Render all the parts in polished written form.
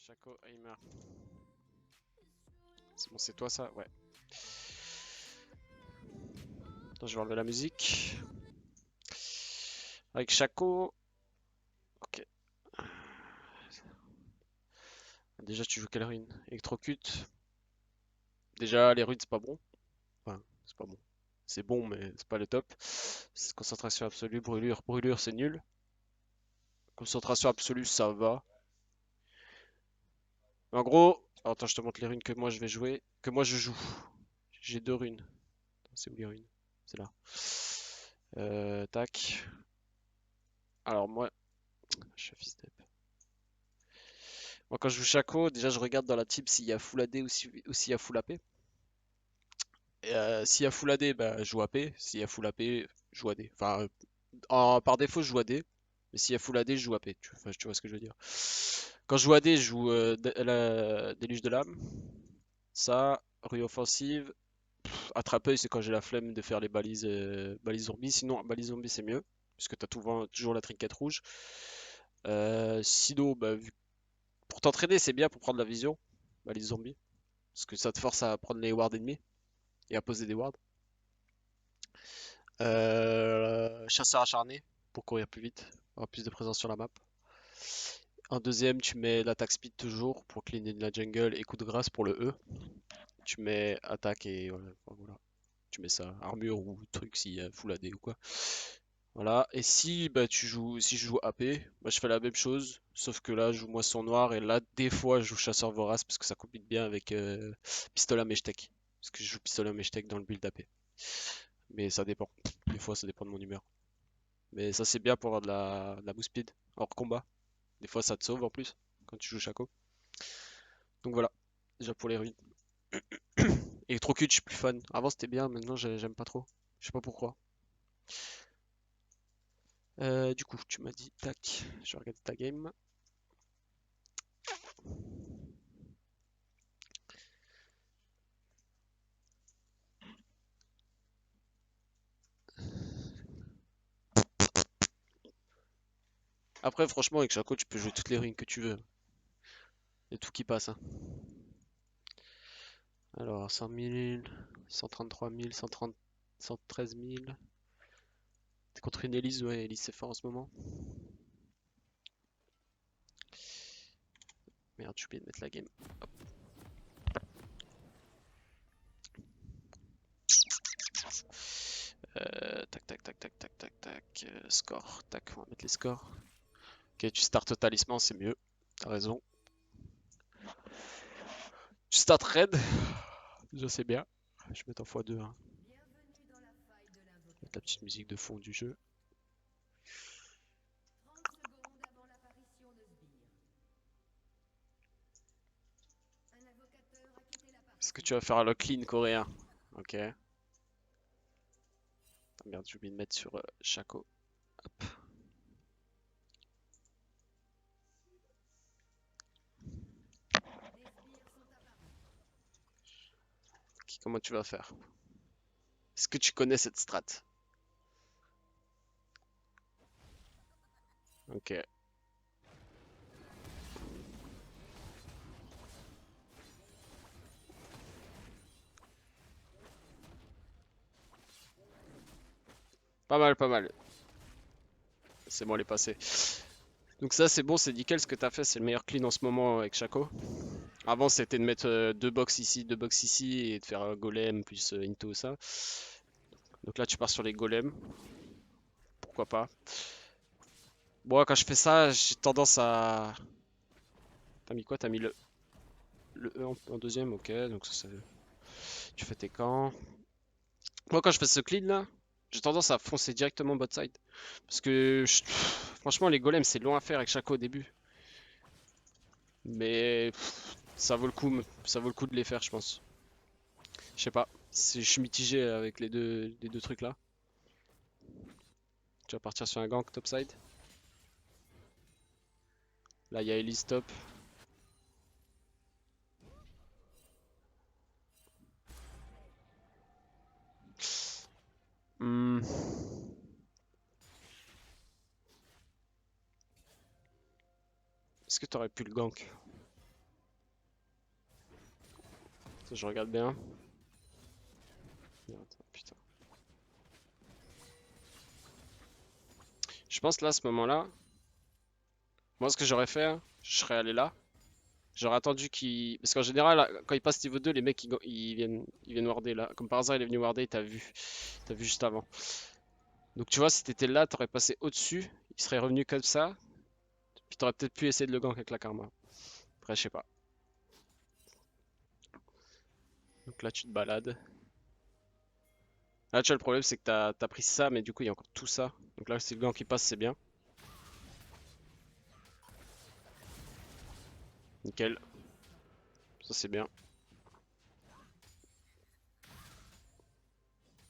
Chaco, Aimer. C'est bon, c'est toi ça? Ouais. Attends, je vais enlever la musique. Avec Chaco. Ok. Déjà, tu joues quelle ruine? Electrocute. Déjà, les ruines, c'est pas bon. Enfin, c'est pas bon. C'est bon, mais c'est pas le top. Concentration absolue, brûlure. Brûlure, c'est nul. Concentration absolue, ça va. En gros, attends, je te montre les runes que moi je vais jouer. Que moi je joue. J'ai deux runes. C'est où les runes? C'est là. Tac. Alors moi, je suis fils d'ep. Moi quand je joue Shaco, déjà je regarde dans la team s'il y a full AD ou s'il y a full AP. Et, s'il y a full AD, bah, je joue AP. S'il y a full AP, je joue AD. Enfin, par défaut, je joue AD. Mais s'il y a full AD, je joue AP. Enfin, tu vois ce que je veux dire. Quand je joue AD, je joue Déluge de l'âme. Ça, rue offensive. Attraper, c'est quand j'ai la flemme de faire les balises, balises zombies. Sinon, balises zombies, c'est mieux. Puisque tu as toujours la trinquette rouge. Sinon, bah, pour t'entraîner, c'est bien pour prendre la vision. Balise zombie. Parce que ça te force à prendre les wards ennemis et à poser des wards. Chasseur acharné pour courir plus vite, avoir plus de présence sur la map. En deuxième, tu mets l'attaque speed toujours pour cleaner de la jungle et coup de grâce pour le E. Tu mets attaque et voilà. Tu mets ça, armure ou truc s'il y a full AD ou quoi. Voilà. Et si bah, si je joue AP, bah, je fais la même chose, sauf que là je joue moisson noire et là des fois je joue chasseur vorace parce que ça combine bien avec pistolet à mèche-tech. Parce que je joue pistolet à mèche-tech dans le build AP. Mais ça dépend. Des fois ça dépend de mon humeur. Mais ça c'est bien pour avoir de la boost speed hors combat. Des fois ça te sauve en plus quand tu joues Shaco. Donc voilà, déjà pour les ruines. Et trop cute, je suis plus fan. Avant c'était bien, maintenant j'aime pas trop. Je sais pas pourquoi. Du coup, tu m'as dit, tac, je vais regarder ta game. Après, franchement, avec Shaco, tu peux jouer toutes les ruines que tu veux. Il y a tout qui passe, hein. Alors, 100 000, 133 000, 130, 113 000. T'es contre une Elise, ouais, Elise c'est fort en ce moment. Merde, j'ai oublié de mettre la game. Hop. Tac, tac, tac, tac, tac, tac, tac. Score, tac, on va mettre les scores. Ok, tu startes au talisman, c'est mieux. T'as raison. Tu start raid, déjà c'est bien. Je vais mettre en x2, hein. Mettre la petite musique de fond du jeu. Est-ce que tu vas faire un lock clean coréen? Ok. Ah, merde, j'ai oublié de mettre sur Shaco. Hop. Ok, comment tu vas faire? Est-ce que tu connais cette strat? Ok. Pas mal, pas mal. C'est bon, elle est passée. Donc ça, c'est bon, c'est nickel. Ce que t'as fait, c'est le meilleur clean en ce moment avec Shaco. Avant, c'était de mettre deux box ici, deux box ici, et de faire golem plus into ça. Donc là, tu pars sur les golems. Pourquoi pas. Bon, quand je fais ça, j'ai tendance à... T'as mis quoi? T'as mis le E en deuxième? Ok, donc ça, tu fais tes camps. Moi, quand je fais ce clean là, j'ai tendance à foncer directement bot side. Parce que franchement, les golems, c'est long à faire avec Shaco au début. Mais ça vaut le coup de les faire, je pense. Je sais pas, je suis mitigé avec les deux trucs là. Tu vas partir sur un gank topside. Là, il y a Elise top. Hmm. Est-ce que t'aurais pu le gank? Je regarde bien. Merde, putain. Je pense là, à ce moment-là, moi ce que j'aurais fait, hein, je serais allé là. J'aurais attendu qu'il. Parce qu'en général, quand il passe niveau 2, les mecs ils viennent warder là. Comme par hasard, il est venu warder et t'as vu. T'as vu juste avant. Donc tu vois, si t'étais là, t'aurais passé au-dessus. Il serait revenu comme ça. Puis t'aurais peut-être pu essayer de le gank avec la karma. Après, je sais pas. Donc là, tu te balades. Là, tu vois, le problème, c'est que t'as pris ça, mais du coup, il y a encore tout ça. Donc là, si le gank qui passe, c'est bien. Nickel. Ça, c'est bien.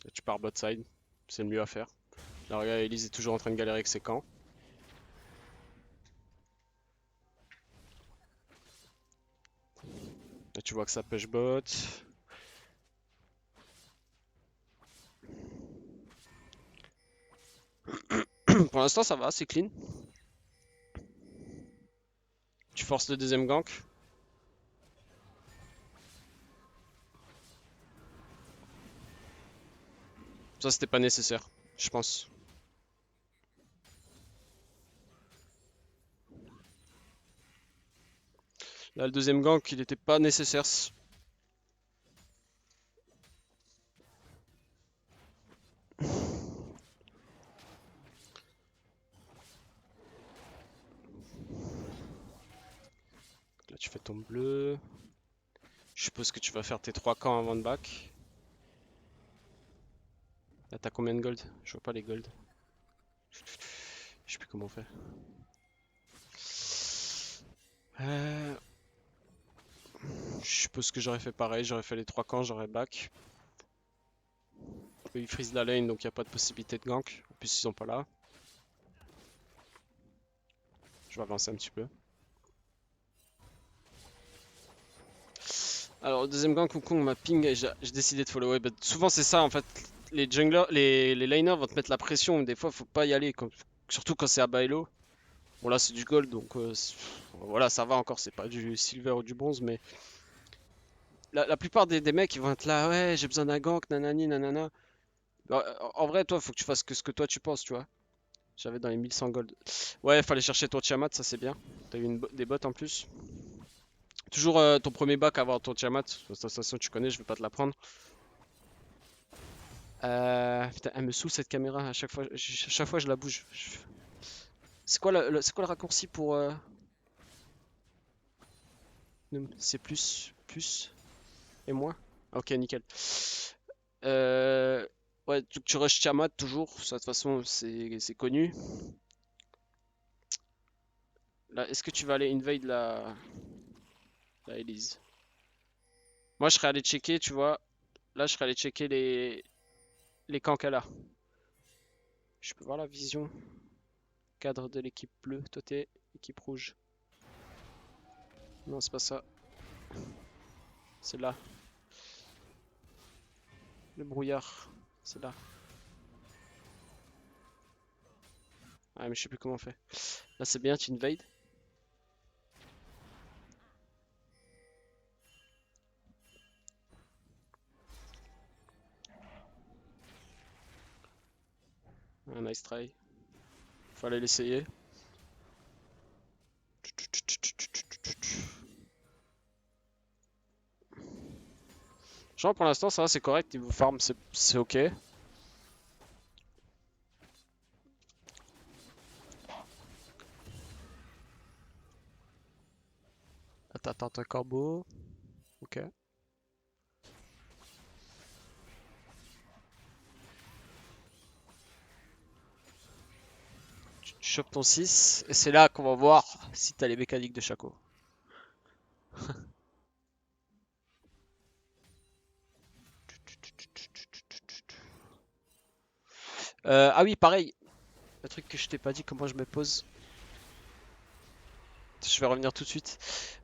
Là, tu pars bot side. C'est le mieux à faire. Là, regarde, Elise est toujours en train de galérer avec ses camps. Là, tu vois que ça push bot. Pour l'instant, ça va, c'est clean. Tu forces le deuxième gank. Ça, c'était pas nécessaire, je pense. Là, le deuxième gank, il était pas nécessaire. Là, tu fais ton bleu. Je suppose que tu vas faire tes 3 camps avant de back. Là, t'as combien de gold? Je vois pas les gold. Je sais plus comment on fait. Euh, Je suppose que j'aurais fait pareil. J'aurais fait les 3 camps, j'aurais back. Eux, ils freeze la lane, donc il n'y a pas de possibilité de gank. En plus, ils sont pas là. Je vais avancer un petit peu. Alors, le deuxième gank, Wukong m'a ping et j'ai décidé de follow. Ouais, bah, souvent, c'est ça en fait. Les junglers, les laners vont te mettre la pression. Des fois, faut pas y aller. Surtout quand c'est à Bailo. Bon, là, c'est du gold, donc voilà, ça va encore. C'est pas du silver ou du bronze, mais la plupart des mecs, ils vont être là. Ouais, j'ai besoin d'un gank, nanani, nanana. Bah, en vrai, toi, faut que tu fasses ce que toi tu penses, tu vois. J'avais dans les 1100 gold. Ouais, fallait chercher ton Tiamat, ça c'est bien. T'as eu des bots en plus. Toujours ton premier bac avant ton Tiamat. De toute façon, tu connais, je vais pas te l'apprendre. Putain, elle me saoule cette caméra. À chaque fois, je la bouge. C'est quoi le raccourci pour. C'est plus et moins? Ok, nickel. Euh, Ouais, tu rush Tiamat toujours. Ça, de toute façon, c'est connu. Là, est-ce que tu vas aller invade la Elise? Moi, je serais allé checker, tu vois. Là, je serais allé checker les camps qu'elle a. Je peux voir la vision. Cadre de l'équipe bleue. Toi, t'es équipe rouge. Non, c'est pas ça. C'est là. Le brouillard. C'est là. Ah, mais je sais plus comment on fait. Là, c'est bien, tu invades. Un nice try. Fallait l'essayer. Genre, pour l'instant, ça va, c'est correct. Niveau farm, c'est ok. Attends, un corbeau. Ok. Tu chopes ton 6. Et c'est là qu'on va voir si t'as les mécaniques de Shaco. Ah oui, pareil. Le truc que je t'ai pas dit, comment je me pose. Je vais revenir tout de suite.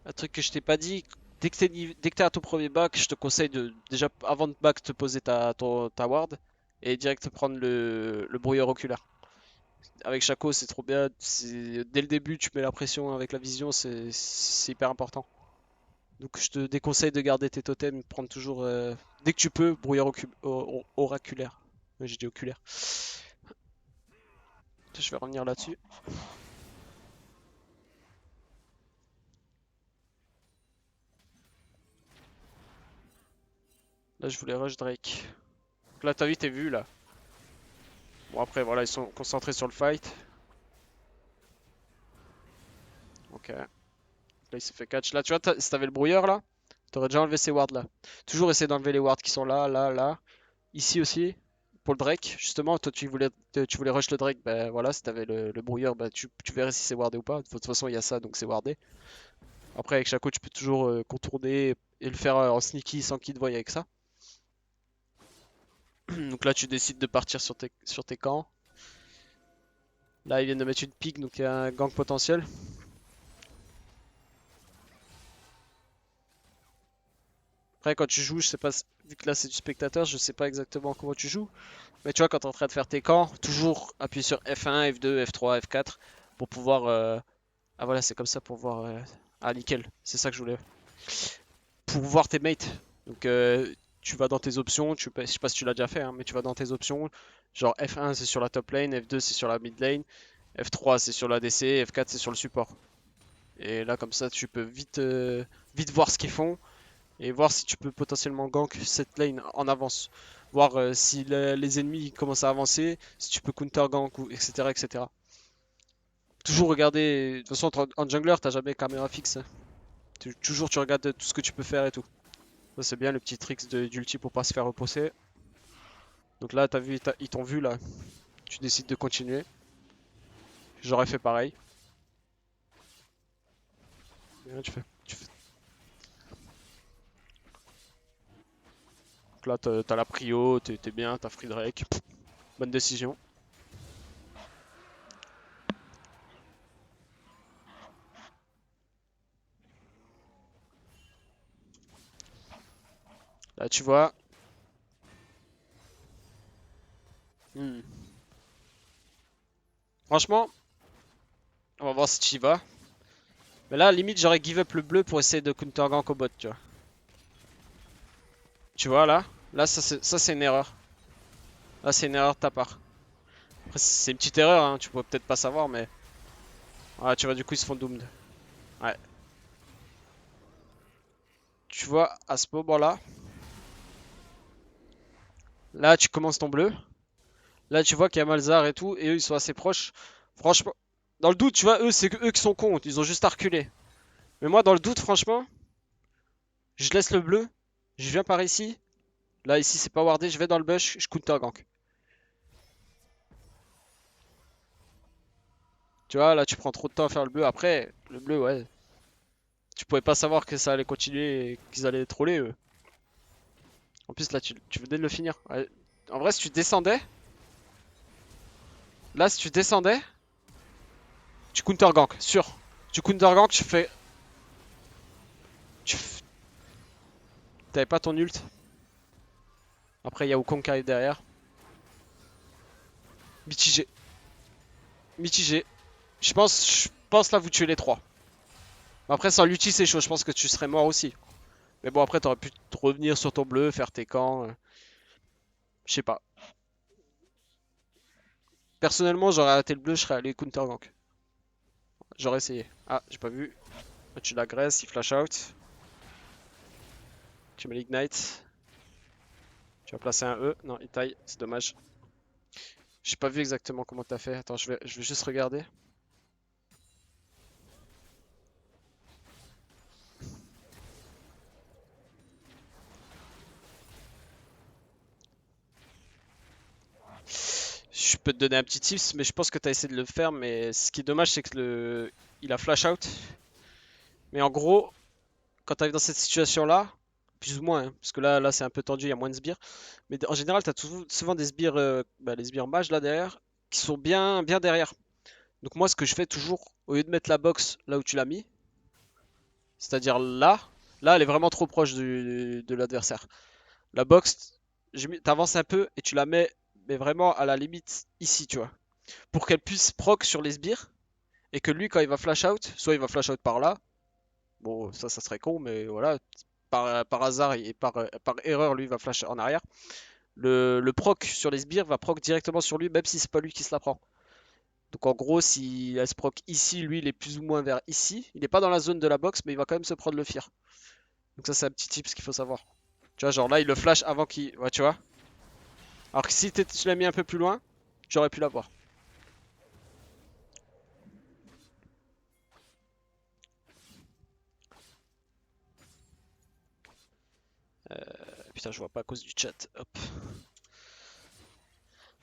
Un truc que je t'ai pas dit, dès que t'es à ton premier bac, je te conseille de déjà avant de back te poser ta ward et direct prendre le brouilleur oculaire. Avec Shaco, c'est trop bien. Dès le début, tu mets la pression avec la vision, c'est hyper important. Donc je te déconseille de garder tes totems, prendre toujours, dès que tu peux, brouillard oraculaire. Ouais, j'ai dit oculaire. Je vais revenir là-dessus. Là, je voulais rush Drake. Donc là, t'as vu, t'es vu là. Bon, après, voilà, ils sont concentrés sur le fight. Ok. Là, il s'est fait catch. Là, tu vois, si t'avais le brouilleur là, t'aurais déjà enlevé ces wards là. Toujours essayer d'enlever les wards qui sont là, là, là. Ici aussi. Pour le Drake, justement, toi tu voulais rush le Drake, bah voilà, si t'avais le brouilleur, bah tu verrais si c'est wardé ou pas. De toute façon, il y a ça, donc c'est wardé. Après, avec Shaco, tu peux toujours contourner et le faire en sneaky sans qu'il te voie avec ça. Donc là, tu décides de partir sur tes camps. Là, ils viennent de mettre une pique, donc il y a un gank potentiel. Après, quand tu joues, je sais pas, vu que là c'est du spectateur, je sais pas exactement comment tu joues. Mais tu vois, quand t'es en train de faire tes camps, toujours appuyer sur F1, F2, F3, F4 pour pouvoir. Ah voilà, c'est comme ça pour voir. Ah, nickel, c'est ça que je voulais. Pour voir tes mates. Donc, tu vas dans tes options, je sais pas si tu l'as déjà fait, hein, mais tu vas dans tes options. Genre F1 c'est sur la top lane, F2 c'est sur la mid lane, F3 c'est sur la DC, F4 c'est sur le support. Et là, comme ça, tu peux vite voir ce qu'ils font et voir si tu peux potentiellement gank cette lane en avance. Voir si les ennemis commencent à avancer, si tu peux counter gank, ou etc., etc. Toujours regarder. De toute façon, en jungler, t'as jamais caméra fixe, hein. Toujours, tu regardes tout ce que tu peux faire et tout. Ça, c'est bien le petit trick d'ulti pour pas se faire repousser. Donc là, t'as vu, ils t'ont vu là. Tu décides de continuer. J'aurais fait pareil. Et là, Donc là, t'as la prio, t'es bien, t'as free Drake. Bonne décision. Là, tu vois. Hmm. Franchement, on va voir si tu y vas. Mais là, limite, j'aurais give up le bleu pour essayer de counter gank au bot, tu vois. Tu vois, là. Là, ça, c'est une erreur. Là, c'est une erreur de ta part. Après, c'est une petite erreur, hein, tu pourrais peut-être pas savoir, mais. Ah, tu vois, du coup, ils se font doomed. Ouais. Tu vois, à ce moment-là, là, tu commences ton bleu. Là, tu vois qu'il y a Malzar et tout, et eux, ils sont assez proches. Franchement, dans le doute, tu vois, eux, c'est eux qui sont cons, ils ont juste à reculer. Mais moi, dans le doute, franchement, je laisse le bleu, je viens par ici. Là, ici, c'est pas wardé, je vais dans le bush, je counter gank. Tu vois, là, tu prends trop de temps à faire le bleu. Après, le bleu, ouais, tu pouvais pas savoir que ça allait continuer et qu'ils allaient troller, eux. En plus, là, tu venais de le finir. Ouais. En vrai, si tu descendais, là, si tu descendais, tu counter gank, sûr. Tu counter gank, tu fais. Tu T'avais pas ton ult. Après, il y a Wukong qui arrive derrière. Mitigé. Mitigé. Je pense là, vous tuez les trois. Après, sans l'ulti, c'est chaud. Je pense que tu serais mort aussi. Mais bon, après, t'aurais pu te revenir sur ton bleu, faire tes camps. Je sais pas. Personnellement, j'aurais arrêté le bleu, je serais allé counter gank. J'aurais essayé. Ah, j'ai pas vu. Tu l'agresses, il flash out. Tu mets l'ignite. Tu vas placer un E. Non, il taille, c'est dommage. J'ai pas vu exactement comment t'as fait. Attends, je vais juste regarder. Je peux te donner un petit tips, mais je pense que t'as essayé de le faire. Mais ce qui est dommage, c'est que il a flash out. Mais en gros, quand t'arrives dans cette situation-là, plus ou moins, hein, parce que là c'est un peu tendu, il y a moins de sbires. Mais en général, t'as souvent des sbires, les sbires mages là derrière, qui sont bien, bien derrière. Donc moi, ce que je fais toujours, au lieu de mettre la box là où tu l'as mis, c'est-à-dire là, elle est vraiment trop proche de l'adversaire. La box, t'avances un peu et tu la mets, mais vraiment à la limite ici, tu vois, pour qu'elle puisse proc sur les sbires et que lui, quand il va flash out, soit il va flash out par là, Bon, ça serait con, mais voilà. Par hasard et par erreur, lui va flash en arrière. Le proc sur les sbires va proc directement sur lui, même si c'est pas lui qui se la prend. Donc en gros, si elle se proc ici, lui il est plus ou moins vers ici. Il est pas dans la zone de la box, mais il va quand même se prendre le fear. Donc ça c'est un petit tip qu'il faut savoir. Tu vois, genre là il le flash avant qu'il... Ouais, tu vois. Alors que si tu l'as mis un peu plus loin, j'aurais pu l'avoir. Putain, je vois pas à cause du chat. Hop.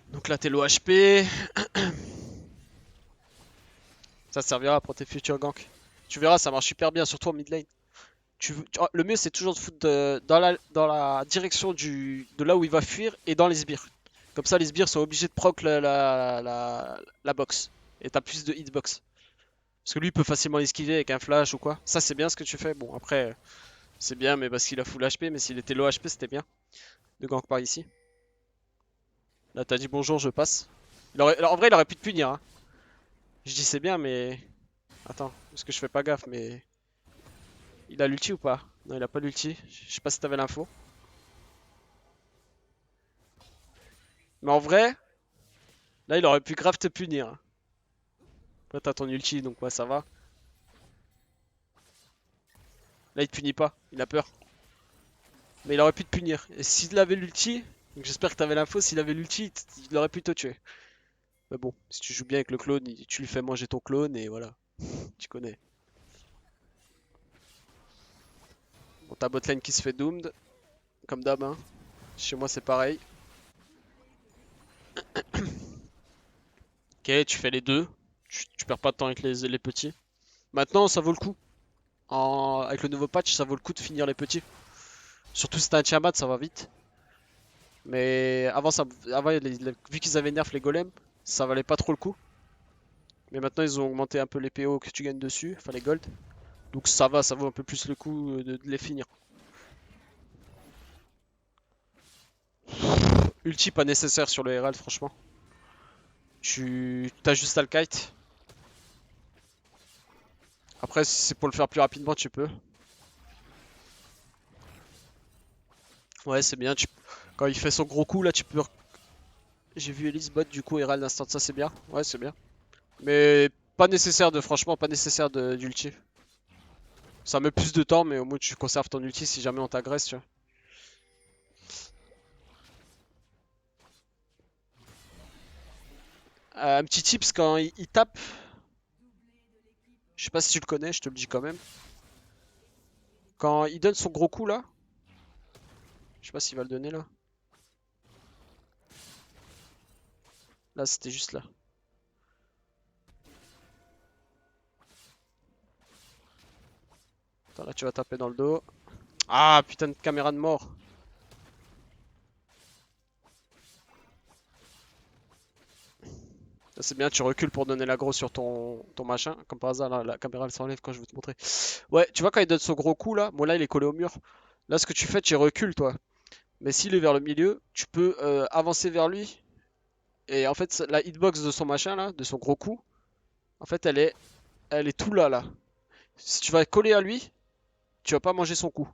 Donc là t'es low HP. Ça servira pour tes futurs ganks. Tu verras, ça marche super bien, surtout en mid lane. Le mieux, c'est toujours de foutre dans la direction de là où il va fuir et dans les sbires. Comme ça, les sbires sont obligés de proc la box. Et t'as plus de hitbox. Parce que lui, il peut facilement esquiver avec un flash ou quoi. Ça, c'est bien ce que tu fais. Bon, après, c'est bien, mais parce qu'il a full HP. Mais s'il était low HP, c'était bien. De gank par ici. Là, t'as dit bonjour, je passe. En vrai, il aurait pu te punir, hein. Je dis c'est bien, mais... Attends, parce que je fais pas gaffe, mais... Il a l'ulti ou pas? Non, il a pas l'ulti. Je sais pas si t'avais l'info. Mais en vrai, là, il aurait pu grave te punir. Là, t'as ton ulti, donc ouais, ça va. Là, il te punit pas. Il a peur. Mais il aurait pu te punir. Et s'il avait l'ulti, donc j'espère que t'avais l'info, s'il avait l'ulti, il aurait pu te tuer. Mais bon, si tu joues bien avec le clone, tu lui fais manger ton clone et voilà. Tu connais. Bon, ta botlane qui se fait doomed. Comme d'hab, hein. Chez moi, c'est pareil. Ok, tu fais les deux. Tu perds pas de temps avec les petits. Maintenant, ça vaut le coup. Avec le nouveau patch, ça vaut le coup de finir les petits. Surtout si t'as un Tiamat, ça va vite. Mais avant vu qu'ils avaient nerf les golems, ça valait pas trop le coup. Mais maintenant ils ont augmenté un peu les PO que tu gagnes dessus, enfin les gold. Donc ça vaut un peu plus le coup de les finir. Ulti pas nécessaire sur le Herald franchement. Tu as juste à le kite. Après si c'est pour le faire plus rapidement tu peux. Ouais c'est bien, quand il fait son gros coup là tu peux... J'ai vu Elise bot du coup Herald instant ça c'est bien. Ouais c'est bien. Mais pas nécessaire franchement pas nécessaire d'ulti. Ça met plus de temps mais au moins tu conserves ton ulti si jamais on t'agresse tu vois. Un petit tips quand il tape, je sais pas si tu le connais, je te le dis quand même. Quand il donne son gros coup là, je sais pas s'il va le donner là. Là c'était juste là. Attends là tu vas taper dans le dos. Ah putain de caméra de mort. Là c'est bien, tu recules pour donner l'aggro sur ton machin. Comme par hasard là, la caméra elle s'enlève quand je veux te montrer. Ouais, tu vois quand il donne son gros coup là, bon là il est collé au mur. Là ce que tu fais, tu recules toi. Mais s'il est vers le milieu, tu peux avancer vers lui. Et en fait la hitbox de son machin là, de son gros coup, en fait elle est tout là là. Si tu vas coller à lui, tu vas pas manger son coup.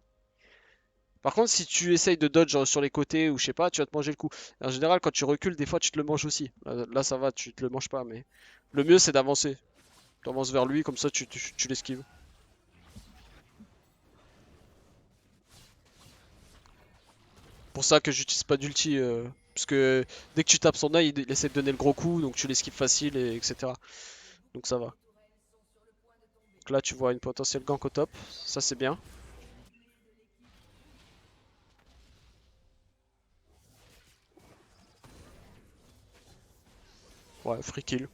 Par contre, si tu essayes de dodge sur les côtés ou je sais pas, tu vas te manger le coup. En général, quand tu recules, des fois tu te le manges aussi. Là, ça va, tu te le manges pas, mais le mieux c'est d'avancer. Tu avances vers lui, comme ça tu l'esquives. Pour ça que j'utilise pas d'ulti, parce que dès que tu tapes son œil, il essaie de donner le gros coup, donc tu l'esquives facile, etc. Donc ça va. Donc là, tu vois une potentielle gank au top, ça c'est bien. Ouais, free kill.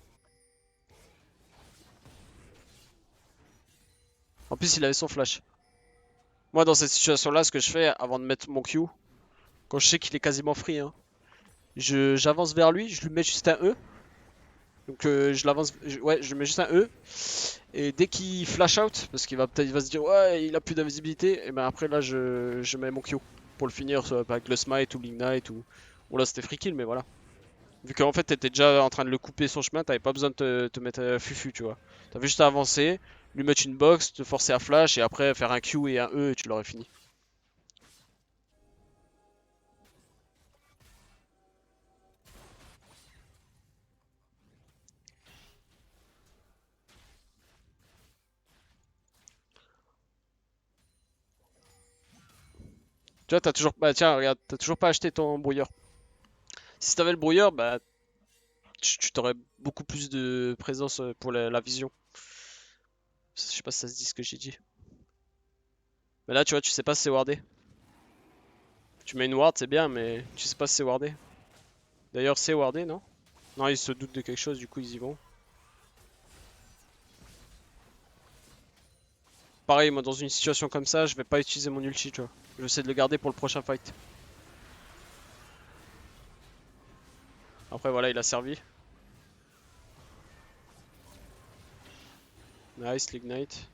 En plus, il avait son flash. Moi, dans cette situation-là, ce que je fais avant de mettre mon Q, quand je sais qu'il est quasiment free, hein, j'avance vers lui, je lui mets juste un E. Donc je l'avance, ouais, je mets juste un E. Et dès qu'il flash out, parce qu'il va peut-être il va se dire ouais il a plus d'invisibilité, et ben après là je mets mon Q pour le finir soit avec le smite ou l'ignite ou. Bon là c'était free kill mais voilà. Vu qu'en fait t'étais déjà en train de le couper son chemin, t'avais pas besoin de te mettre fufu, tu vois. T'avais juste à avancer, lui mettre une box, te forcer à flash et après faire un Q et un E et tu l'aurais fini. Tu vois, t'as toujours. Bah tiens, regarde, t'as toujours pas acheté ton brouilleur. Si t'avais le brouilleur, bah tu t'aurais beaucoup plus de présence pour la vision. Je sais pas si ça se dit ce que j'ai dit. Mais là, tu vois, tu sais pas si c'est wardé. Tu mets une ward, c'est bien, mais tu sais pas si c'est wardé. D'ailleurs, c'est wardé, non? Non, ils se doutent de quelque chose, du coup, ils y vont. Pareil, moi, dans une situation comme ça, je vais pas utiliser mon ulti, tu vois. Je vais essayer de le garder pour le prochain fight. Après, voilà, il a servi. Nice, l'ignite.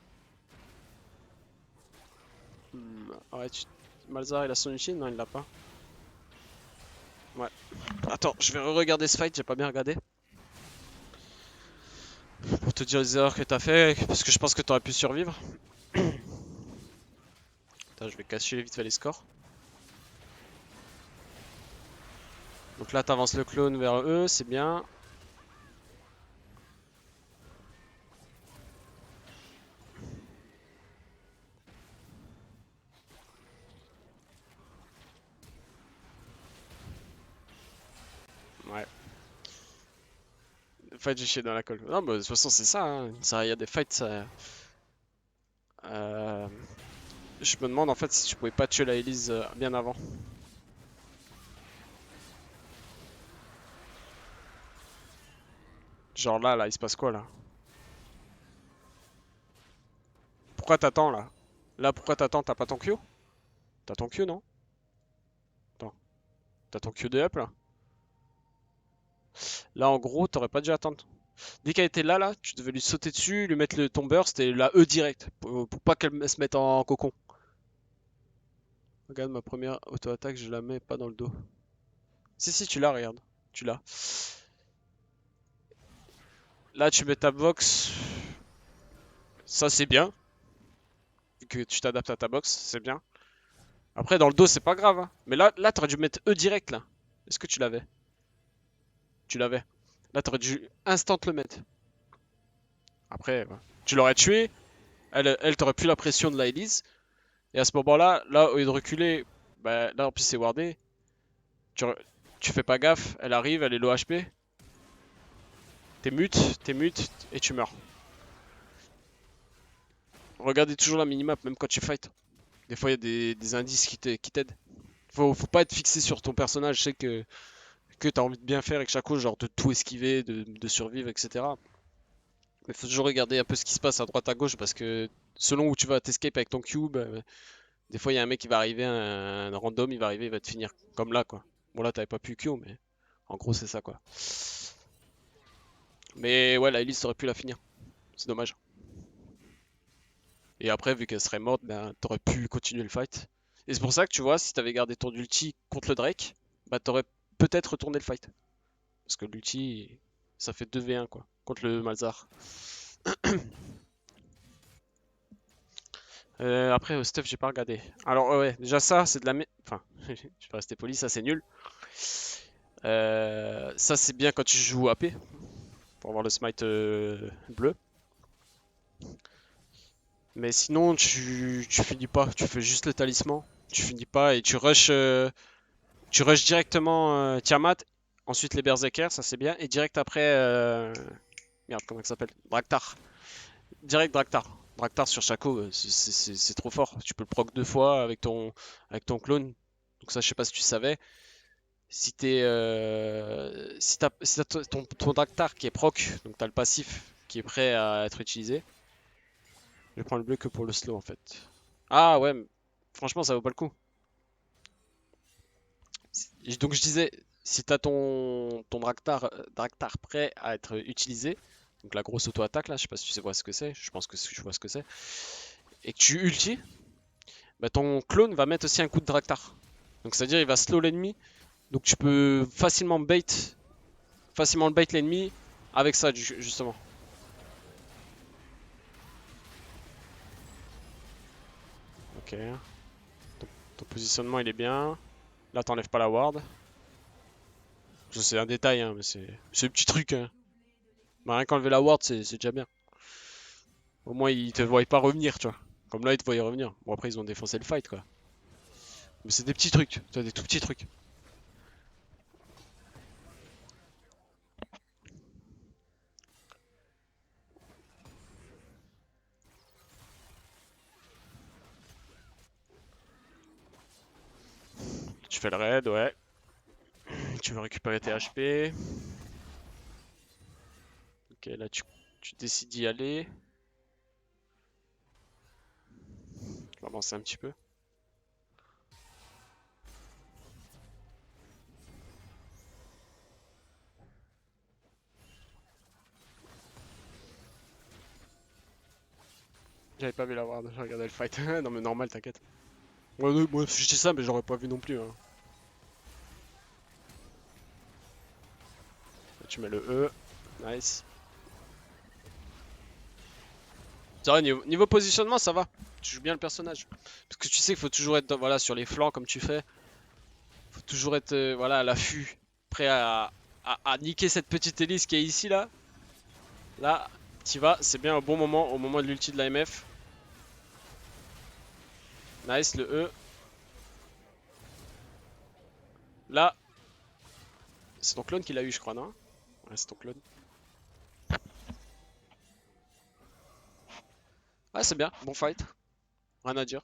Arrête, Malzahar, il a son ulti? Non, il l'a pas. Ouais. Attends, je vais re-regarder ce fight, j'ai pas bien regardé. Pour te dire les erreurs que t'as fait, parce que je pense que t'aurais pu survivre. Attends, je vais cacher vite fait les scores. Donc là, t'avances le clone vers eux, c'est bien. Ouais. Fight, j'ai chié dans la colle. Non, bah, de toute façon, c'est ça, hein. Ça, il y a des fights, ça. Euh, Je me demande en fait si tu pouvais pas tuer la Elise bien avant. Genre là, il se passe quoi là? Pourquoi t'attends là? Là, pourquoi t'attends? T'as pas ton Q? T'as ton Q, non? Attends, t'as ton Q de up là? Là, en gros, t'aurais pas dû attendre. Dès qu'elle était là, tu devais lui sauter dessus, lui mettre ton burst et la E direct pour pas qu'elle se mette en cocon. Regarde ma première auto-attaque, je la mets pas dans le dos. Si, si, tu l'as, regarde. Tu l'as. Là, tu mets ta box. Ça, c'est bien. Vu que tu t'adaptes à ta box, c'est bien. Après, dans le dos, c'est pas grave, hein. Mais là t'aurais dû mettre E direct, là. Est-ce que tu l'avais? Tu l'avais. Là, t'aurais dû instant le mettre. Après, ouais. Tu l'aurais tué. Elle t'aurait plus la pression de la Elise. Et à ce moment-là, là, au lieu de reculer, bah, là, en plus, c'est wardé. Tu, tu fais pas gaffe. Elle arrive, elle est low HP. T'es mute, et tu meurs. Regardez toujours la minimap, même quand tu fight. Des fois, il y a des indices qui t'aident. Faut pas être fixé sur ton personnage. Je sais que t'as envie de bien faire avec chaque coup, genre de tout esquiver, de survivre, etc. Mais faut toujours regarder un peu ce qui se passe à droite à gauche parce que selon où tu vas t'escape avec ton cube, des fois il y a un mec qui va arriver, un random, il va arriver, il va te finir. Comme là quoi. Bon là t'avais pas pu Q, mais en gros c'est ça quoi. Mais ouais, la Elise t'aurais pu la finir. C'est dommage. Et après, vu qu'elle serait morte, ben t'aurais pu continuer le fight. Et c'est pour ça que tu vois, si t'avais gardé ton ulti contre le Drake, bah t'aurais peut-être retourné le fight. Parce que l'ulti, ça fait 2v1 quoi, contre le Malzar. Après, au stuff, j'ai pas regardé. Alors, ouais, déjà ça, c'est de la. Enfin, je vais rester poli, ça c'est nul. Ça, c'est bien quand tu joues AP, pour avoir le smite bleu. Mais sinon, tu finis pas, tu fais juste le talisman. Tu finis pas et tu rush directement Tiamat, ensuite les Berserkers, ça c'est bien. Et direct après. Merde, comment ça s'appelle? Draktar. Direct Draktar. Draktar sur Shaco, c'est trop fort. Tu peux le proc 2 fois avec ton clone. Donc ça, je sais pas si tu savais. Si t'as ton Draktar qui est proc, donc t'as le passif qui est prêt à être utilisé. Je prends le bleu que pour le slow en fait. Ah ouais, franchement ça vaut pas le coup. Donc je disais, si t'as ton Draktar prêt à être utilisé, donc la grosse auto-attaque là, je sais pas si tu sais vois ce que c'est, je pense que je vois ce que c'est, et que tu ulti, bah ton clone va mettre aussi un coup de Draktar. Donc c'est-à-dire il va slow l'ennemi, donc tu peux facilement bait facilement le bait l'ennemi avec ça, justement. Ok. Ton positionnement il est bien. Là, t'enlèves pas la ward. C'est un détail, hein, mais c'est un petit truc. Hein. Bah, rien qu'enlever la ward, c'est déjà bien. Au moins, ils te voient pas revenir, tu vois. Comme là, ils te voyaient revenir. Bon, après, ils ont défoncé le fight, quoi. Mais c'est des petits trucs, tu vois, des tout petits trucs. Tu fais le raid, ouais. Tu veux récupérer tes HP. Ok, là, tu décides d'y aller. Tu vas avancer un petit peu. J'avais pas vu la ward, j'ai regardé le fight. Non, mais normal, t'inquiète. Moi, je dis ça, mais j'aurais pas vu non plus. Hein. Là, tu mets le E. Nice. C'est vrai, niveau positionnement, ça va. Tu joues bien le personnage. Parce que tu sais qu'il faut toujours être voilà, sur les flancs comme tu fais. Faut toujours être voilà, à l'affût. Prêt à niquer cette petite hélice qui est ici, là. Là, t'y vas. C'est bien au bon moment, au moment de l'ulti de la MF. Nice, le E. Là, c'est ton clone qui l'a eu, je crois, non? Ouais, c'est ton clone. Ouais, c'est bien. Bon fight. Rien à dire.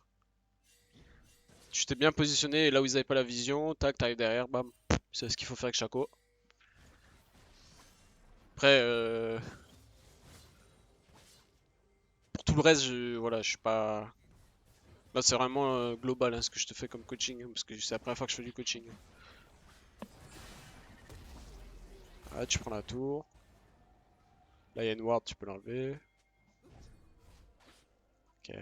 Tu t'es bien positionné là où ils avaient pas la vision. Tac, t'arrives derrière. Bam. C'est ce qu'il faut faire avec Shaco. Après, pour tout le reste, voilà, je suis pas. Là, c'est vraiment global hein, ce que je te fais comme coaching. Hein, parce que c'est la première fois que je fais du coaching. Ah, tu prends la tour. Là, il y a une ward, tu peux l'enlever. Ok.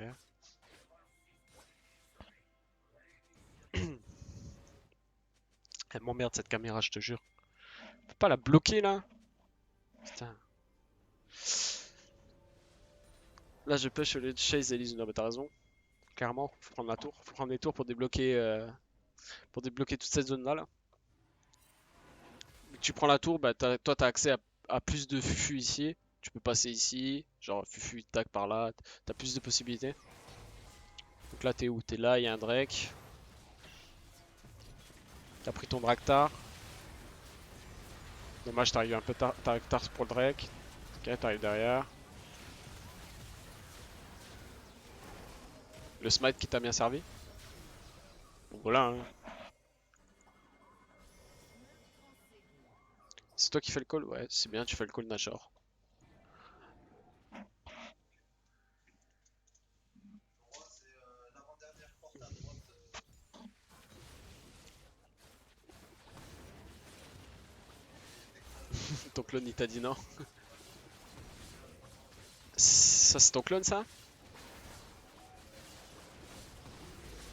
Elle m'emmerde cette caméra, je te jure. Faut pas la bloquer là. Putain. Là, je push au lieu de chase Elise. Non, mais t'as raison. Clairement, faut prendre la tour. Faut prendre les tours pour débloquer toute cette zone là. Là. Tu prends la tour, bah, toi, t'as accès à plus de fufu ici. Tu peux passer ici. Genre, fufu, tac par là. T'as plus de possibilités. Donc là, t'es où? T'es là, il y a un Drake. T'as pris ton Draktar. Dommage, t'arrives un peu tard, t'arrives tard pour le Drake. Ok, t'arrives derrière. Le smite qui t'a bien servi. Bon, voilà, hein. C'est toi qui fais le call? Ouais, c'est bien, tu fais le call Nashor. Ton clone il t'a dit non. Ça c'est ton clone ça?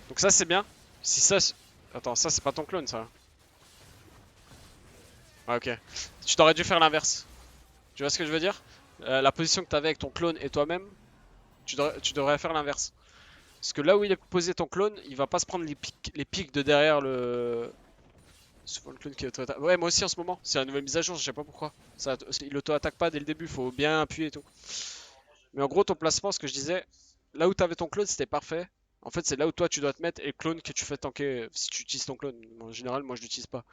Donc ça c'est bien. Si ça... Attends, ça c'est pas ton clone ça. Ah ok. Tu t'aurais dû faire l'inverse. Tu vois ce que je veux dire? La position que t'avais avec ton clone et toi-même, tu devrais faire l'inverse. Parce que là où il est posé ton clone, il va pas se prendre les pics de derrière le... Souvent le clone qui auto-attaque. Ouais, moi aussi en ce moment. C'est la nouvelle mise à jour, je sais pas pourquoi. Il auto-attaque pas dès le début, faut bien appuyer et tout. Mais en gros, ton placement, ce que je disais, là où t'avais ton clone, c'était parfait. En fait, c'est là où toi tu dois te mettre et le clone que tu fais tanker si tu utilises ton clone. En général, moi je l'utilise pas.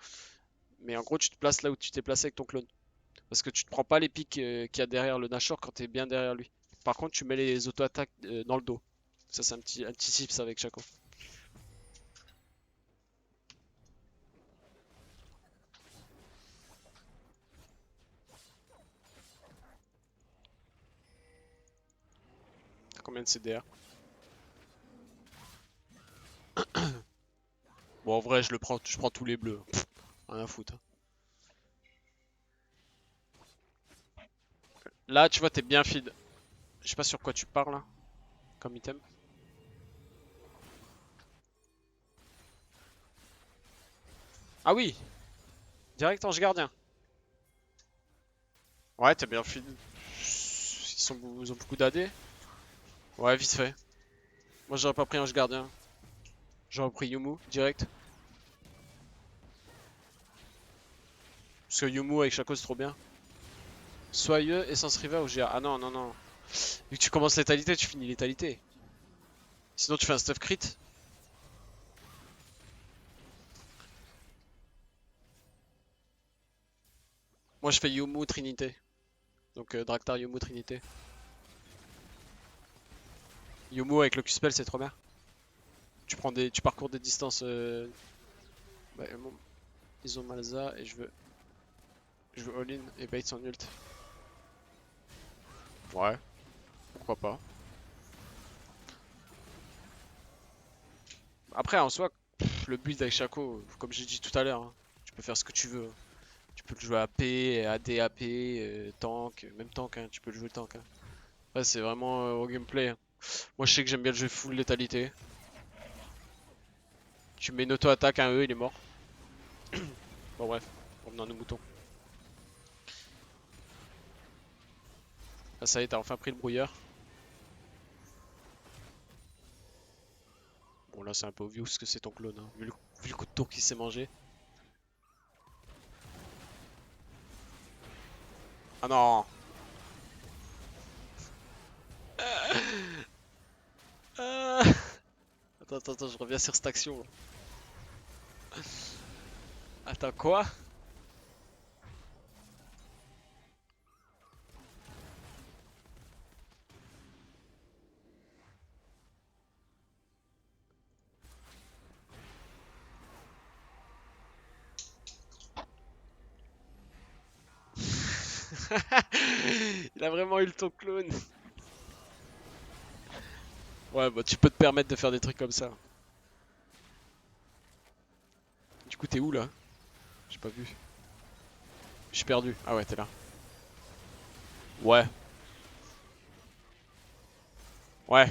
Mais en gros, tu te places là où tu t'es placé avec ton clone. Parce que tu te prends pas les pics qu'il y a derrière le Nashor quand t'es bien derrière lui. Par contre, tu mets les auto-attaques dans le dos. Ça, c'est un petit tips avec Chaco. T'as combien de CDR? Bon, en vrai, je prends tous les bleus. Pff, rien à foutre. Là, tu vois, t'es bien feed. Je sais pas sur quoi tu parles là, comme item. Ah oui, direct ange gardien. Ouais, t'as bien fait. Ils ont beaucoup d'AD. Ouais, vite fait. Moi, j'aurais pas pris Ange Gardien. J'aurais pris Yumu direct. Parce que Yumu avec Shaco, c'est trop bien. Soyeux, Essence River ou GA. Ah non, non, non. Vu que tu commences létalité, tu finis létalité. Sinon, tu fais un stuff crit. Moi, je fais Yumu Trinité. Donc, Draktar, Yumu Trinité. Yumu avec le Q-Spell, c'est trop bien. Tu parcours des distances. Bah, ils ont Malza et je veux all-in et bait son ult. Ouais, pourquoi pas. Après, en soi, le build avec Shaco, comme j'ai dit tout à l'heure, hein, tu peux faire ce que tu veux. Tu peux le jouer AP, AD, AP, tank, même tank, hein, tu peux le jouer tank. Hein. Ouais, c'est vraiment au gameplay. Hein. Moi, je sais que j'aime bien le jeu full létalité. Tu mets une auto-attaque à un E, il est mort. Bon, bref, revenons à nos moutons. Ah, ça y est, t'as enfin pris le brouilleur. Bon, là, c'est un peu obvious que c'est ton clone, hein, vu le coup de tour qu'il s'est mangé. Ah non! Ah. Attends, je reviens sur cette action. Là. Attends, quoi? Il a vraiment eu le ton clone. Ouais, bah tu peux te permettre de faire des trucs comme ça. Du coup, t'es où là? J'ai pas vu. Je suis perdu. Ah ouais, t'es là. Ouais, ouais.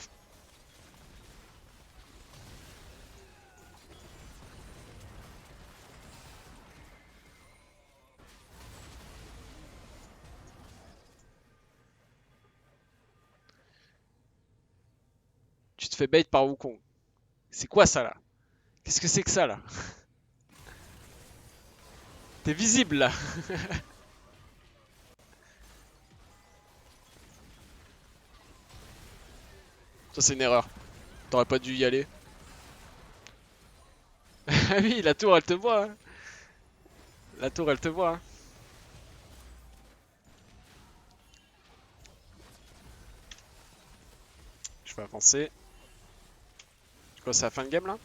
Tu te fais bait par Wukong. C'est quoi ça là? Qu'est-ce que c'est que ça là? T'es visible là. Ça, c'est une erreur. T'aurais pas dû y aller. Ah oui, la tour elle te voit. Hein. La tour elle te voit. Hein. Je vais avancer. Tu crois que c'est la fin de game là?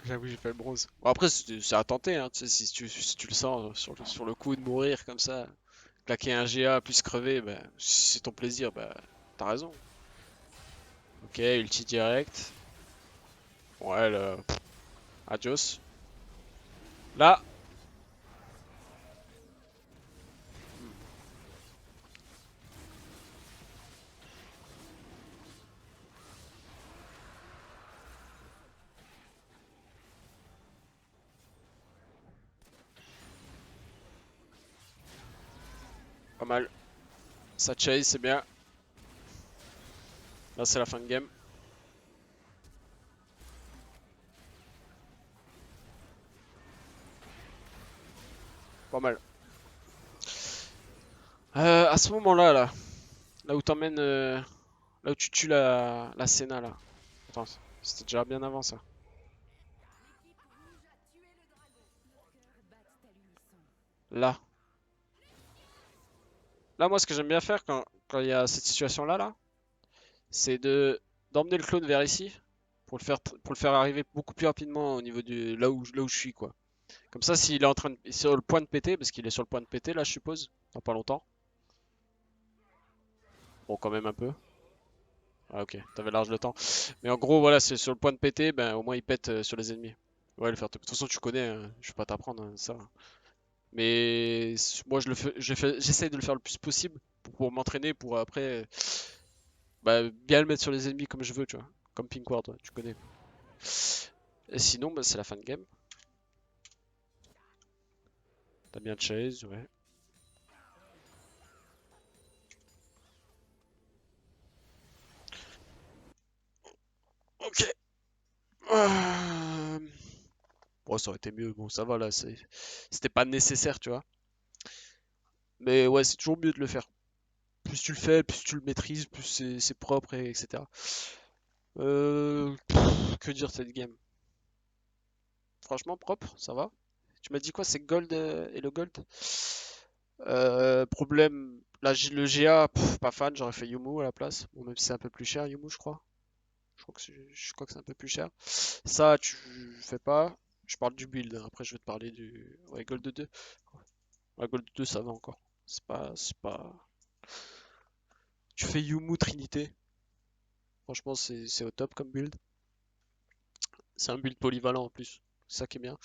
J'avoue, j'ai fait le bronze. Bon, après, c'est à tenter, hein, tu sais, si tu le sens sur le coup de mourir comme ça, claquer un GA plus crever, bah, si c'est ton plaisir, bah, t'as raison. Ok, ulti direct. Ouais, adios. Là, pas mal. Ça chase, c'est bien. Là, c'est la fin de game. Pas mal. À ce moment-là, là où t'emmènes, là où tu tues la Senna, là. Attends, c'était déjà bien avant ça. Là. Là, moi, ce que j'aime bien faire quand il y a cette situation-là, c'est d'emmener le clone vers ici pour le faire arriver beaucoup plus rapidement au niveau du là où je suis, quoi. Comme ça, s'il est sur le point de péter, parce qu'il est sur le point de péter, là, je suppose, dans pas longtemps. Bon, quand même un peu. Ah, ok, t'avais large le temps. Mais en gros, voilà, c'est sur le point de péter, ben au moins il pète sur les ennemis. Ouais, de toute façon, tu connais, hein, je vais pas t'apprendre hein, ça. Mais moi, j'essaie de le faire le plus possible pour m'entraîner, pour après bah, bien le mettre sur les ennemis comme je veux, tu vois. Comme Pink Ward, ouais, tu connais. Et sinon, bah, c'est la fin de game. T'as bien chase, ouais. Ok. Euh, Bon, ça aurait été mieux. Bon, ça va là. C'était pas nécessaire, tu vois. Mais ouais, c'est toujours mieux de le faire. Plus tu le fais, plus tu le maîtrises, plus c'est propre, et etc. Que dire de cette game? Franchement, propre, ça va. Tu m'as dit quoi? C'est gold et le gold? Problème. Le GA, pas fan, j'aurais fait Yumu à la place. Bon, même si c'est un peu plus cher, Yumu, je crois. Je crois que c'est un peu plus cher. Ça, tu fais pas. Je parle du build, hein. Après je vais te parler du. Ouais, Gold 2. Ouais, Gold 2, ça va encore. C'est pas. Tu fais Yumu Trinité. Franchement, c'est au top comme build. C'est un build polyvalent en plus. C'est ça qui est bien.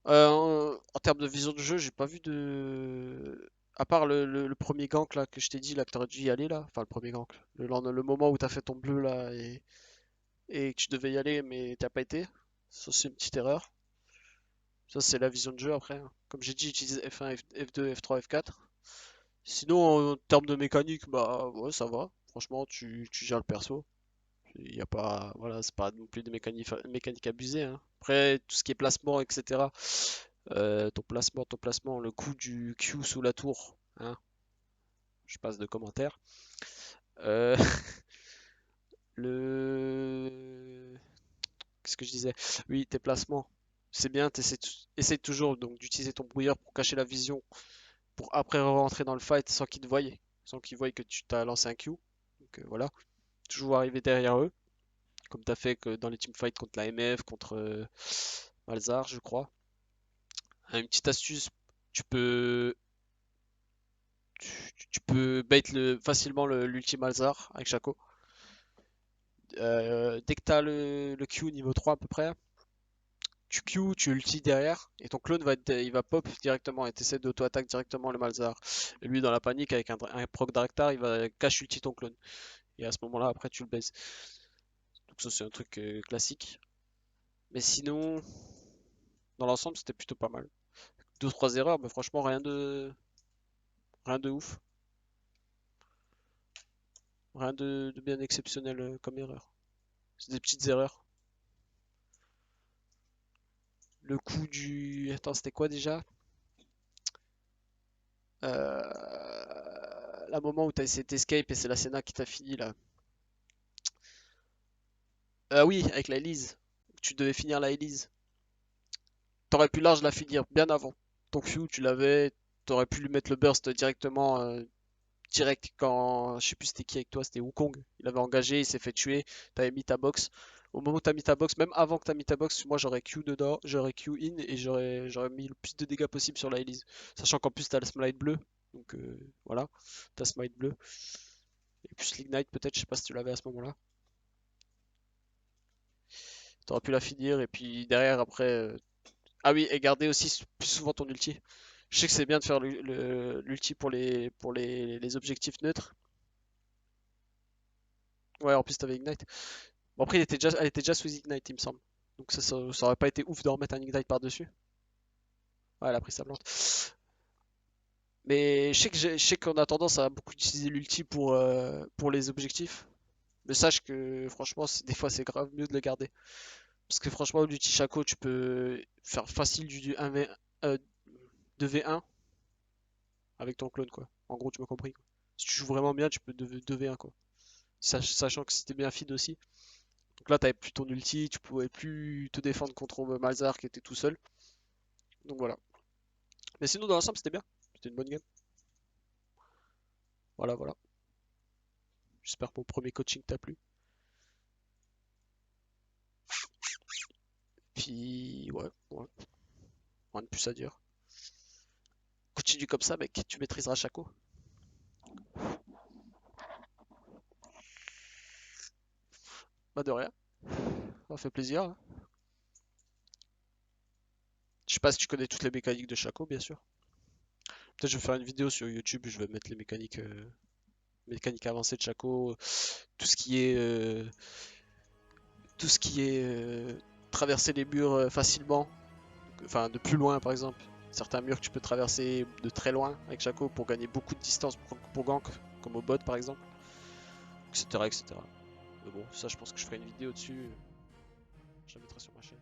En termes de vision de jeu, j'ai pas vu de. À part le premier gank là que je t'ai dit, là que t'aurais dû y aller là. Enfin, le premier gank. Le moment où t'as fait ton bleu là et que tu devais y aller mais t'as pas été. Ça, c'est une petite erreur. Ça, c'est la vision de jeu après, hein. Comme j'ai dit, utilise F1, F2, F3, F4. Sinon, en termes de mécanique, bah ouais, ça va. Franchement, tu gères le perso. Il y a pas, voilà, c'est pas non plus des mécaniques abusées, hein. Après, tout ce qui est placement, etc. Ton placement, le coup du Q sous la tour, hein. Je passe de commentaires. Euh, le, qu'est-ce que je disais? Oui, tes placements. C'est bien, essaie toujours donc d'utiliser ton brouilleur pour cacher la vision pour après rentrer dans le fight sans qu'ils voient que tu t'as lancé un Q. Donc voilà, toujours arriver derrière eux, comme tu as fait que dans les teamfights contre la MF, contre Malzar, je crois. Une petite astuce, tu peux, tu peux bait facilement l'ulti Malzar avec Shaco. Dès que tu as le Q niveau 3 à peu près, tu Q, tu ulti derrière, et ton clone il va pop directement, et tu essaies d'auto-attaque directement le Malzar. Et lui, dans la panique, avec un proc Draktar, il va cache ulti ton clone. Et à ce moment-là, après, tu le baises. Donc ça, c'est un truc classique. Mais sinon, dans l'ensemble, c'était plutôt pas mal. Deux, trois erreurs, mais franchement, rien de ouf. Rien de bien exceptionnel comme erreur. C'est des petites erreurs. Le coup du... Attends, c'était quoi déjà? La moment où t'as essayé d'escape et c'est la Senna qui t'a fini là. Ah oui, avec la Elise. Tu devais finir la Elise. T'aurais pu large la finir bien avant. Ton Q, tu l'avais. T'aurais pu lui mettre le burst directement direct quand, je sais plus c'était qui avec toi, c'était Wukong. Il avait engagé, il s'est fait tuer, t'avais mis ta box. Au moment où t'as mis ta box, même avant que t'as mis ta box, moi j'aurais Q dedans, j'aurais Q in et j'aurais mis le plus de dégâts possible sur la Elise. Sachant qu'en plus t'as le smite bleu, donc voilà, t'as smite bleu. Et plus l'ignite peut-être, je sais pas si tu l'avais à ce moment-là. T'aurais pu la finir et puis derrière après. Ah oui, et garder aussi plus souvent ton ulti. Je sais que c'est bien de faire l'ulti pour les objectifs neutres. Ouais, en plus t'avais ignite. Bon, après, elle était déjà sous Ignite, il me semble. Donc ça aurait pas été ouf de remettre un Ignite par-dessus. Ouais, elle a pris sa plante. Mais je sais qu'on a tendance à beaucoup utiliser l'ulti pour les objectifs. Mais sache que franchement, des fois, c'est grave mieux de le garder. Parce que franchement, l'ulti Shaco, tu peux faire facile du 1v, euh, 2v1 avec ton clone, quoi. En gros, tu m'as compris, quoi. Si tu joues vraiment bien, tu peux 2v1, quoi. Sachant que c'était bien feed aussi. Donc là, t'avais plus ton ulti, tu pouvais plus te défendre contre Malzahar qui était tout seul. Donc voilà. Mais sinon, dans l'ensemble, c'était bien. C'était une bonne game. Voilà, voilà. J'espère que mon premier coaching t'a plu. Puis, ouais, ouais. Rien de plus à dire. Continue comme ça, mec. Tu maîtriseras Chaco. Pas de rien. Ça fait plaisir, hein. Je sais pas si tu connais toutes les mécaniques de Chaco, bien sûr. Peut-être je vais faire une vidéo sur YouTube, je vais mettre les mécaniques avancées de Shaco, tout ce qui est, euh, tout ce qui est traverser les murs facilement, enfin de plus loin par exemple. Certains murs que tu peux traverser de très loin avec Shaco pour gagner beaucoup de distance pour gank, comme au bot par exemple, etc. etc. Mais bon, ça je pense que je ferai une vidéo dessus, je la mettrai sur ma chaîne.